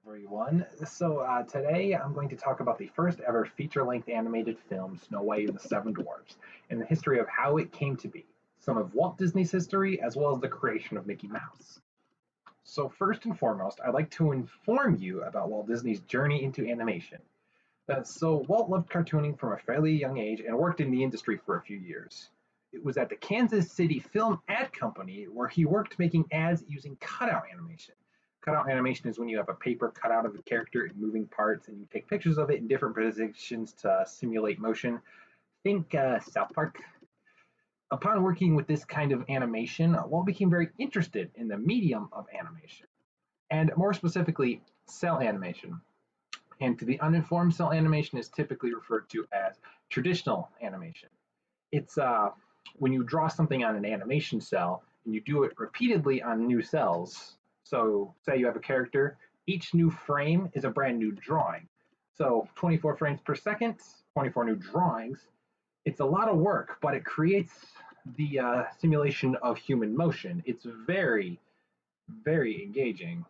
everyone. Today I'm going to talk about the first ever feature-length animated film, Snow White and the Seven Dwarfs, and the history of how it came to be, some of Walt Disney's history, as well as the creation of Mickey Mouse. So first and foremost, I'd like to inform you about Walt Disney's journey into animation. Walt loved cartooning from a fairly young age and worked in the industry for a few years. It was at the Kansas City Film Ad Company where he worked making ads using cutout animation. Cutout animation is when you have a paper cutout of a character in moving parts and you take pictures of it in different positions to simulate motion. Think South Park. Upon working with this kind of animation, Walt became very interested in the medium of animation, and more specifically, cell animation. And to the uninformed, cell animation is typically referred to as traditional animation. It's when you draw something on an animation cell and you do it repeatedly on new cells. So, say you have a character, each new frame is a brand new drawing. So, 24 frames per second, 24 new drawings. It's a lot of work, but it creates the simulation of human motion. It's very, very engaging.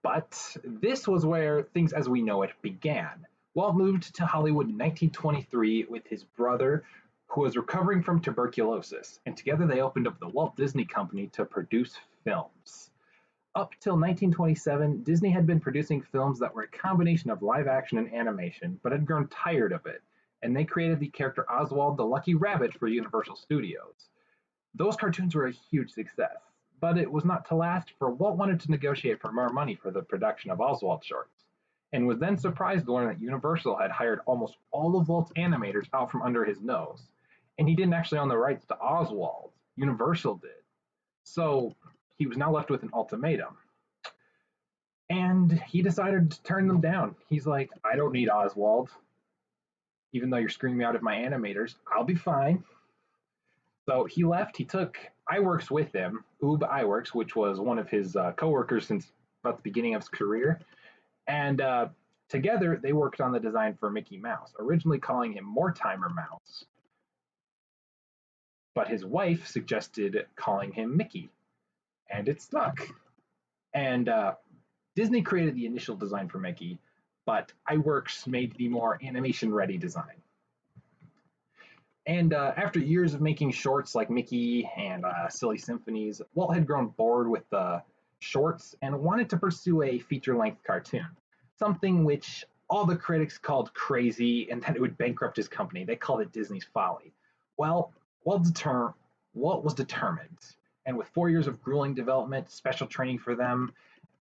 But this was where things as we know it began. Walt moved to Hollywood in 1923 with his brother, who was recovering from tuberculosis, and together they opened up the Walt Disney Company to produce films. Up till 1927, Disney had been producing films that were a combination of live action and animation, but had grown tired of it, and they created the character Oswald the Lucky Rabbit for Universal Studios. Those cartoons were a huge success, but it was not to last, for Walt wanted to negotiate for more money for the production of Oswald shorts, and was then surprised to learn that Universal had hired almost all of Walt's animators out from under his nose. And he didn't actually own the rights to Oswald. Universal did. So he was now left with an ultimatum. And he decided to turn them down. He's like, I don't need Oswald. Even though you're screwing me out of my animators, I'll be fine. So he left. He took iWorks with him, iWorks, which was one of his co-workers since about the beginning of his career. And together they worked on the design for Mickey Mouse, originally calling him Mortimer Mouse. But his wife suggested calling him Mickey, and it stuck. And Disney created the initial design for Mickey, but iWorks made the more animation-ready design. And after years of making shorts like Mickey and Silly Symphonies, Walt had grown bored with the shorts and wanted to pursue a feature-length cartoon, something which all the critics called crazy and that it would bankrupt his company. They called it Disney's folly. Well, Walt was determined, and with 4 years of grueling development, special training for them,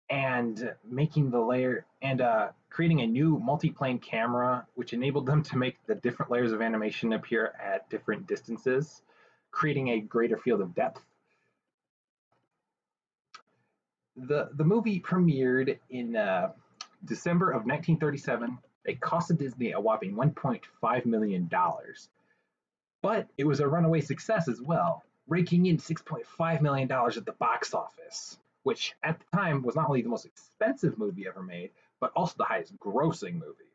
and making the layer and creating a new multi-plane camera, which enabled them to make the different layers of animation appear at different distances, creating a greater field of depth. The movie premiered in December of 1937. It costed Disney a whopping $1.5 million. But it was a runaway success as well, raking in $6.5 million at the box office, which at the time was not only the most expensive movie ever made, but also the highest grossing movie.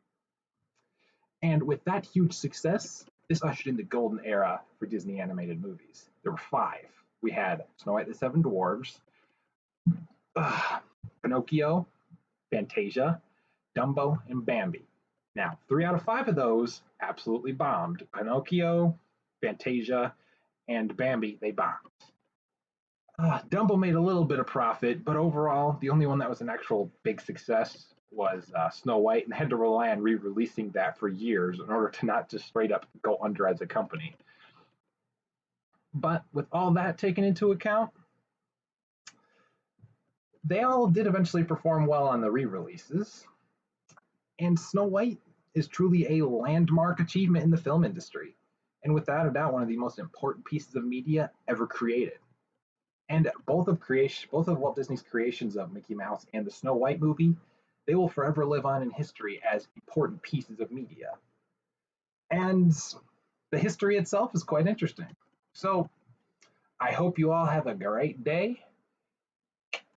And with that huge success, this ushered in the golden era for Disney animated movies. There were five. We had Snow White and the Seven Dwarfs, Pinocchio, Fantasia, Dumbo, and Bambi. Now, 3 out of 5 of those absolutely bombed. Pinocchio, Fantasia, and Bambi, they bombed. Dumbo made a little bit of profit, but overall, the only one that was an actual big success was Snow White, and had to rely on re-releasing that for years in order to not just straight up go under as a company. But with all that taken into account, they all did eventually perform well on the re-releases, and Snow White is truly a landmark achievement in the film industry, and without a doubt, one of the most important pieces of media ever created. And both of Walt Disney's creations of Mickey Mouse and the Snow White movie, they will forever live on in history as important pieces of media. And the history itself is quite interesting. So I hope you all have a great day,